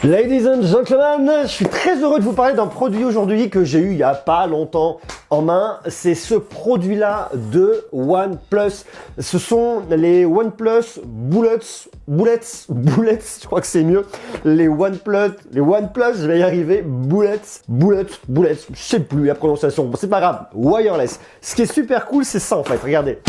Ladies and gentlemen, je suis très heureux de vous parler d'un produit aujourd'hui que j'ai eu il n'y a pas longtemps en main. C'est ce produit-là de OnePlus. Ce sont les OnePlus Bullets, je crois que c'est mieux. Les OnePlus, je vais y arriver, Bullets, je sais plus la prononciation, bon, c'est pas grave, wireless. Ce qui est super cool, c'est ça en fait, regardez.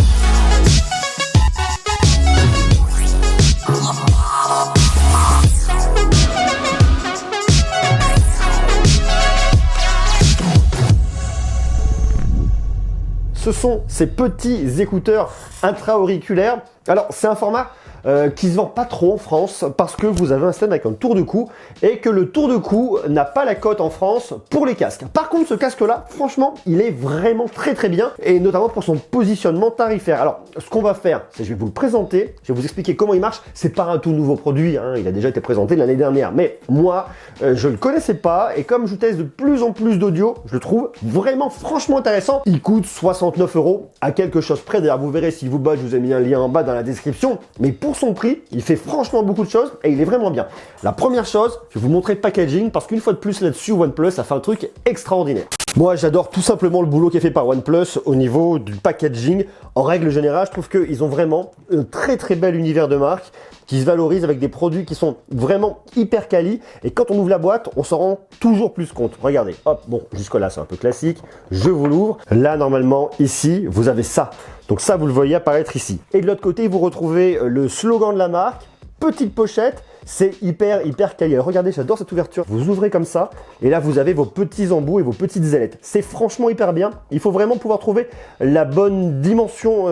Ce sont ces petits écouteurs intra-auriculaires. Alors, c'est un format qui se vend pas trop en France parce que vous avez un système avec un tour de cou et que le tour de cou n'a pas la cote en France pour les casques. Par contre, ce casque-là, franchement, il est vraiment très bien et notamment pour son positionnement tarifaire. Alors, ce qu'on va faire, c'est je vais vous le présenter, je vais vous expliquer comment il marche. C'est pas un tout nouveau produit, hein, il a déjà été présenté l'année dernière, mais moi, je le connaissais pas et comme je teste de plus en plus d'audio, je le trouve vraiment franchement intéressant. Il coûte 69 € à quelque chose près. D'ailleurs, vous verrez si vous botte, je vous ai mis un lien en bas dans la description. Mais pour son prix, il fait franchement beaucoup de choses et il est vraiment bien. La première chose, je vais vous montrer le packaging parce qu'une fois de plus là-dessus, OnePlus a fait un truc extraordinaire. Moi, j'adore tout simplement le boulot qui est fait par OnePlus au niveau du packaging. En règle générale, je trouve qu'ils ont vraiment un très bel univers de marque qui se valorise avec des produits qui sont vraiment hyper quali. Et quand on ouvre la boîte, on s'en rend toujours plus compte. Regardez, hop, bon, jusque-là, c'est un peu classique. Je vous l'ouvre. Là, normalement, ici, vous avez ça. Donc ça, vous le voyez apparaître ici. Et de l'autre côté, vous retrouvez le slogan de la marque, petite pochette. C'est hyper quali. Alors regardez, j'adore cette ouverture. Vous ouvrez comme ça et là vous avez vos petits embouts et vos petites ailettes. C'est franchement hyper bien. Il faut vraiment pouvoir trouver la bonne dimension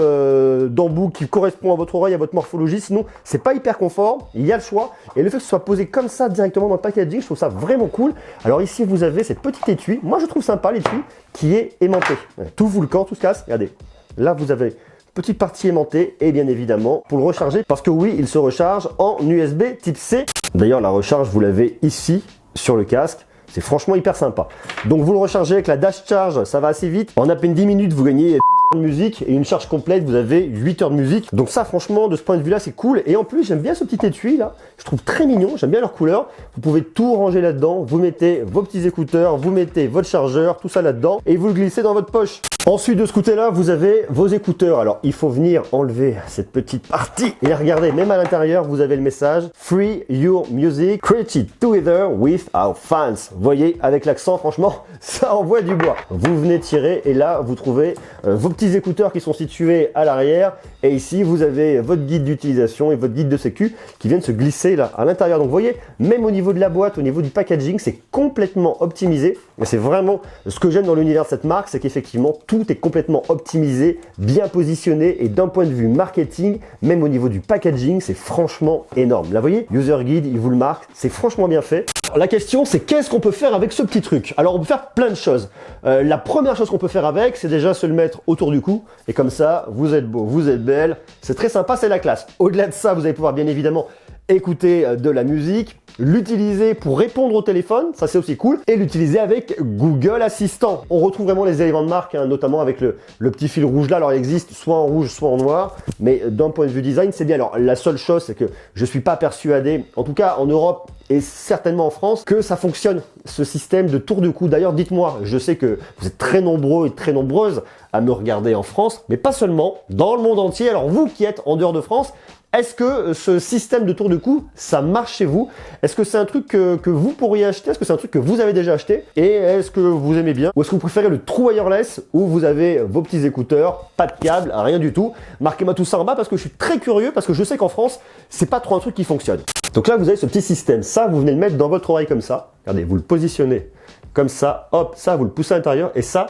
d'embout qui correspond à votre oreille, à votre morphologie. Sinon, c'est pas hyper confort. Il y a le choix. Et le fait que ce soit posé comme ça directement dans le packaging, je trouve ça vraiment cool. Alors ici, vous avez cette petite étui. Moi, je trouve sympa l'étui qui est aimanté. Tout vous le corps, tout se casse. Regardez. Là, vous avez petite partie aimantée et bien évidemment pour le recharger parce que oui, il se recharge en USB type C. D'ailleurs, la recharge, vous l'avez ici sur le casque. C'est franchement hyper sympa. Donc vous le rechargez avec la Dash Charge, ça va assez vite. En à peine 10 minutes, vous gagnez 10 heures de musique et une charge complète, vous avez 8 heures de musique. Donc ça, franchement, de ce point de vue-là, c'est cool. Et en plus, j'aime bien ce petit étui là. Je trouve très mignon, j'aime bien leur couleur. Vous pouvez tout ranger là-dedans. Vous mettez vos petits écouteurs, vous mettez votre chargeur, tout ça là-dedans et vous le glissez dans votre poche. Ensuite, de ce côté-là, vous avez vos écouteurs. Alors, il faut venir enlever cette petite partie. Et regardez, même à l'intérieur, vous avez le message « Free your music, created together with our fans ». Vous voyez, avec l'accent, franchement, ça envoie du bois. Vous venez tirer et là, vous trouvez vos petits écouteurs qui sont situés à l'arrière. Et ici, vous avez votre guide d'utilisation et votre guide de sécu qui viennent se glisser là à l'intérieur. Donc, vous voyez, même au niveau de la boîte, au niveau du packaging, c'est complètement optimisé. Et c'est vraiment ce que j'aime dans l'univers de cette marque, c'est qu'effectivement, tout est complètement optimisé, bien positionné et d'un point de vue marketing, même au niveau du packaging, c'est franchement énorme. Là, vous voyez, user guide, il vous le marque, c'est franchement bien fait. Alors, la question, c'est qu'est-ce qu'on peut faire avec ce petit truc? Alors, on peut faire plein de choses. La première chose qu'on peut faire avec, c'est déjà se le mettre autour du cou et comme ça, vous êtes beau, vous êtes belle, c'est très sympa, c'est la classe. Au-delà de ça, vous allez pouvoir bien évidemment écouter de la musique, l'utiliser pour répondre au téléphone, ça c'est aussi cool, et l'utiliser avec Google Assistant. On retrouve vraiment les éléments de marque, hein, notamment avec le petit fil rouge là. Alors il existe soit en rouge, soit en noir, mais d'un point de vue design, c'est bien. Alors la seule chose, c'est que je suis pas persuadé, en tout cas en Europe et certainement en France, que ça fonctionne, ce système de tour de cou. D'ailleurs, dites-moi, je sais que vous êtes très nombreux et très nombreuses à me regarder en France, mais pas seulement, dans le monde entier. Alors vous qui êtes en dehors de France, est-ce que ce système de tour de cou, ça marche chez vous? Est-ce que c'est un truc que vous pourriez acheter? Est-ce que c'est un truc que vous avez déjà acheté? Et est-ce que vous aimez bien? Ou est-ce que vous préférez le true wireless où vous avez vos petits écouteurs, pas de câble, rien du tout? Marquez-moi tout ça en bas parce que je suis très curieux, parce que je sais qu'en France, c'est pas trop un truc qui fonctionne. Donc là, vous avez ce petit système. Ça, vous venez le mettre dans votre oreille comme ça. Regardez, vous le positionnez comme ça. Hop, ça, vous le poussez à l'intérieur. Et ça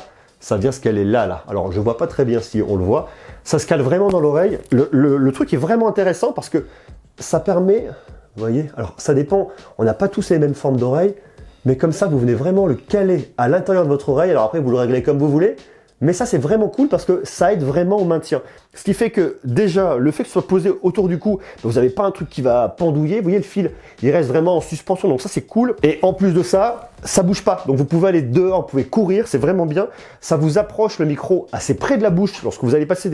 vient se caler là. Alors, je vois pas très bien si on le voit. Ça se cale vraiment dans l'oreille. Le truc est vraiment intéressant parce que ça permet, vous voyez, alors ça dépend, on n'a pas tous les mêmes formes d'oreilles, mais comme ça, vous venez vraiment le caler à l'intérieur de votre oreille. Alors après, vous le réglez comme vous voulez. Mais ça, c'est vraiment cool parce que ça aide vraiment au maintien. Ce qui fait que déjà, le fait que ce soit posé autour du cou, vous n'avez pas un truc qui va pendouiller. Vous voyez, le fil, il reste vraiment en suspension. Donc ça, c'est cool. Et en plus de ça, ça bouge pas, donc vous pouvez aller dehors, vous pouvez courir, c'est vraiment bien. Ça vous approche le micro assez près de la bouche lorsque vous allez passer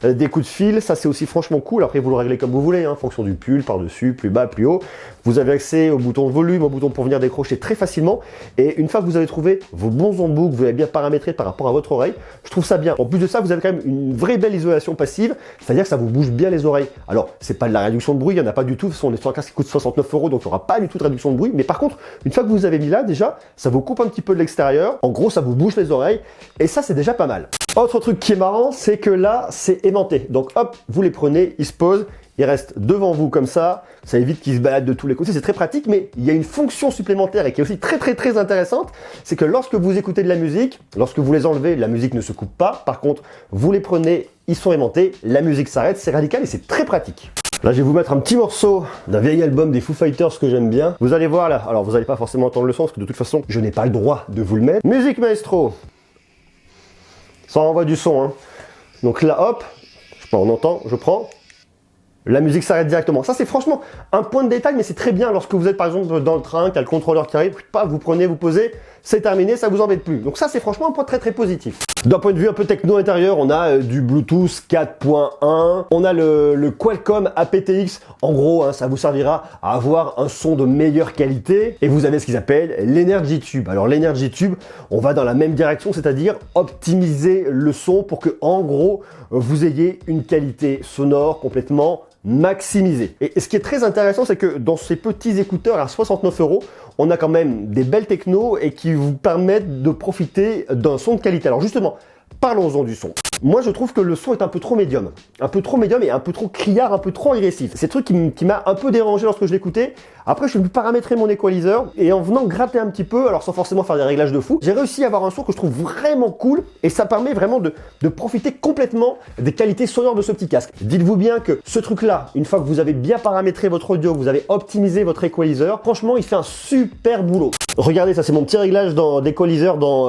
des coups de fil. Ça, c'est aussi franchement cool. Après, vous le réglez comme vous voulez, hein, en fonction du pull, par-dessus, plus bas, plus haut. Vous avez accès au bouton de volume, au bouton pour venir décrocher très facilement. Et une fois que vous avez trouvé vos bons embouts, que vous avez bien paramétré par rapport à votre oreille, je trouve ça bien. En plus de ça, vous avez quand même une vraie belle isolation passive, c'est-à-dire que ça vous bouge bien les oreilles. Alors, c'est pas de la réduction de bruit, il n'y en a pas du tout. On est sur un casque qui coûte 69 €, donc il n'y aura pas du tout de réduction de bruit. Mais par contre, une fois que vous avez mis là, déjà, ça vous coupe un petit peu de l'extérieur. En gros, ça vous bouge les oreilles. Et ça, c'est déjà pas mal. Autre truc qui est marrant, c'est que là, c'est aimanté. Donc hop, vous les prenez, ils se posent. Ils restent devant vous comme ça évite qu'ils se baladent de tous les côtés, c'est très pratique, mais il y a une fonction supplémentaire et qui est aussi très intéressante, c'est que lorsque vous écoutez de la musique, lorsque vous les enlevez, la musique ne se coupe pas, par contre, vous les prenez, ils sont aimantés, la musique s'arrête, c'est radical et c'est très pratique. Là, je vais vous mettre un petit morceau d'un vieil album des Foo Fighters que j'aime bien. Vous allez voir là, alors vous n'allez pas forcément entendre le son, parce que de toute façon, je n'ai pas le droit de vous le mettre. Musique maestro. Ça envoie du son, hein. Donc là, hop, je sais pas, on entend, je prends. La musique s'arrête directement. Ça, c'est franchement un point de détail, mais c'est très bien lorsque vous êtes par exemple dans le train, qu'il y a le contrôleur qui arrive, vous prenez, vous posez, c'est terminé, ça vous embête plus. Donc ça, c'est franchement un point très positif. D'un point de vue un peu techno intérieur, on a du Bluetooth 4.1, on a le Qualcomm aptX. En gros, hein, ça vous servira à avoir un son de meilleure qualité. Et vous avez ce qu'ils appellent l'Energy Tube. Alors l'Energy Tube, on va dans la même direction, c'est-à-dire optimiser le son pour que, en gros, vous ayez une qualité sonore complètement maximisée. Et ce qui est très intéressant, c'est que dans ces petits écouteurs à 69 €, on a quand même des belles technos et qui vous permettent de profiter d'un son de qualité. Alors justement, parlons-en du son. Moi, je trouve que le son est un peu trop médium et un peu trop criard, un peu trop agressif. C'est le truc qui m'a un peu dérangé lorsque je l'écoutais. Après, je suis venu paramétrer mon équaliseur et en venant gratter un petit peu, alors sans forcément faire des réglages de fou, j'ai réussi à avoir un son que je trouve vraiment cool et ça permet vraiment de profiter complètement des qualités sonores de ce petit casque. Dites-vous bien que ce truc-là, une fois que vous avez bien paramétré votre audio, que vous avez optimisé votre équaliseur, franchement, il fait un super boulot. Regardez, ça c'est mon petit réglage d'équaliseur dans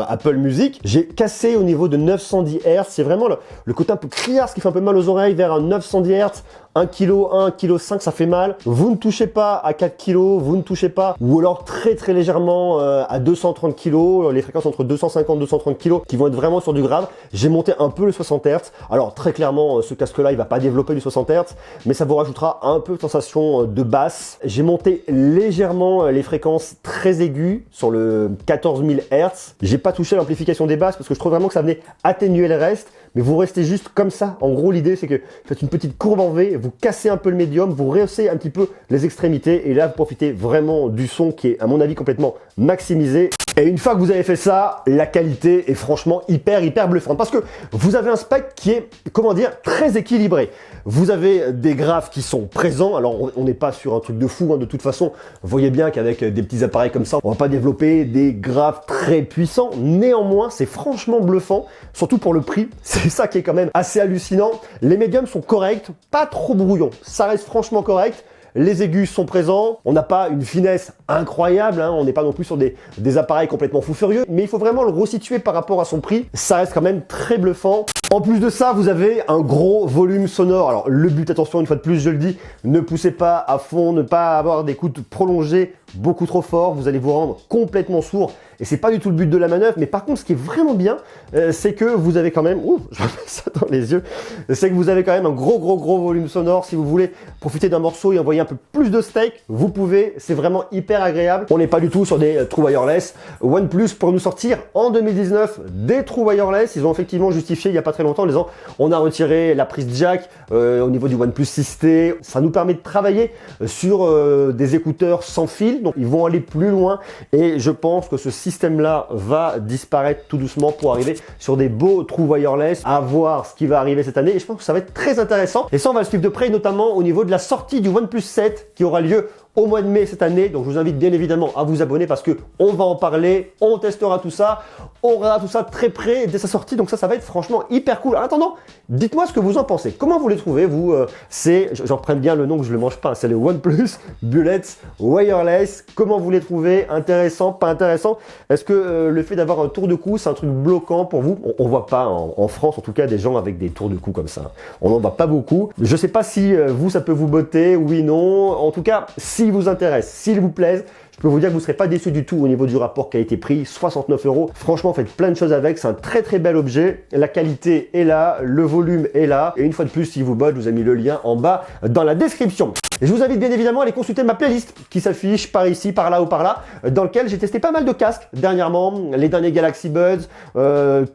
Apple Music. J'ai cassé au niveau de 910 Hz. C'est vraiment le côté un peu criard, ce qui fait un peu mal aux oreilles, vers un 910 Hz. 1 kg, 1 kg 5, ça fait mal. Vous ne touchez pas à 4 kg, vous ne touchez pas, ou alors très légèrement à 230 kg, les fréquences entre 250 et 230 kg qui vont être vraiment sur du grave. J'ai monté un peu le 60 Hz. Alors très clairement, ce casque-là, il va pas développer du 60 Hz, mais ça vous rajoutera un peu de sensation de basse. J'ai monté légèrement les fréquences très aiguës sur le 14 000 Hz. J'ai pas touché l'amplification des basses parce que je trouve vraiment que ça venait atténuer le reste. Mais vous restez juste comme ça. En gros, l'idée, c'est que vous faites une petite courbe en V, vous cassez un peu le médium, vous rehaussez un petit peu les extrémités et là, vous profitez vraiment du son qui est, à mon avis, complètement maximisé. Et une fois que vous avez fait ça, la qualité est franchement hyper bluffante parce que vous avez un spec qui est, comment dire, très équilibré. Vous avez des graves qui sont présents. Alors, on n'est pas sur un truc de fou, hein, de toute façon. Vous voyez bien qu'avec des petits appareils comme ça, on va pas développer des graves très puissants. Néanmoins, c'est franchement bluffant, surtout pour le prix. C'est ça qui est quand même assez hallucinant. Les médiums sont corrects, pas trop brouillons. Ça reste franchement correct. Les aigus sont présents, on n'a pas une finesse incroyable, hein, on n'est pas non plus sur des appareils complètement fou furieux, mais il faut vraiment le resituer par rapport à son prix, ça reste quand même très bluffant. En plus de ça, vous avez un gros volume sonore. Alors le but, attention, une fois de plus, je le dis, ne poussez pas à fond, ne pas avoir des écoutes prolongées beaucoup trop fort, vous allez vous rendre complètement sourd et c'est pas du tout le but de la manœuvre. Mais par contre, ce qui est vraiment bien, c'est que vous avez quand même, je remets ça dans les yeux, c'est que vous avez quand même un gros volume sonore. Si vous voulez profiter d'un morceau et envoyer un peu plus de steak, vous pouvez, c'est vraiment hyper agréable. On n'est pas du tout sur des trous wireless. OnePlus pour nous sortir en 2019 des trous wireless, ils ont effectivement justifié il n'y a pas très longtemps en disant on a retiré la prise jack au niveau du OnePlus 6T. Ça nous permet de travailler sur des écouteurs sans fil. Donc ils vont aller plus loin et je pense que ce système-là va disparaître tout doucement pour arriver sur des beaux trous wireless, à voir ce qui va arriver cette année et je pense que ça va être très intéressant. Et ça, on va le suivre de près, notamment au niveau de la sortie du OnePlus 7 qui aura lieu au mois de mai cette année. Donc je vous invite bien évidemment à vous abonner parce que on va en parler, on testera tout ça, on regardera tout ça très près dès sa sortie. Donc ça va être franchement hyper cool. En attendant, dites-moi ce que vous en pensez. Comment vous les trouvez, vous j'en reprends bien le nom que je le mange pas, c'est le OnePlus Bullets Wireless. Comment vous les trouvez? Intéressant, pas intéressant? Est-ce que le fait d'avoir un tour de cou, c'est un truc bloquant pour vous? On voit pas en France, en tout cas, des gens avec des tours de cou comme ça. On n'en voit pas beaucoup. Je sais pas si vous, ça peut vous botter, oui, non. En tout cas, si s'ils vous intéressent, s'ils vous plaisent, je peux vous dire que vous ne serez pas déçus du tout au niveau du rapport qualité-prix, 69 €. Franchement, faites plein de choses avec, c'est un très très bel objet. La qualité est là, le volume est là. Et une fois de plus, si vous botte, je vous ai mis le lien en bas dans la description. Et je vous invite bien évidemment à aller consulter ma playlist qui s'affiche par ici, par là ou par là, dans lequel j'ai testé pas mal de casques dernièrement. Les derniers Galaxy Buds,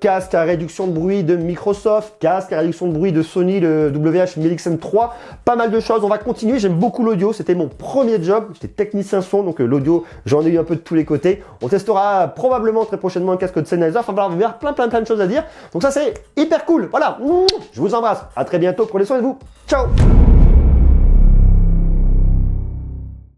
casque à réduction de bruit de Microsoft, casque à réduction de bruit de Sony, le WH-1000XM3, pas mal de choses. On va continuer, j'aime beaucoup l'audio, c'était mon premier job, j'étais technicien son, donc l'audio, j'en ai eu un peu de tous les côtés. On testera probablement très prochainement un casque de Sennheiser, enfin voilà, on va voir plein de choses à dire. Donc ça c'est hyper cool, voilà, je vous embrasse, à très bientôt, prenez soin de vous, ciao.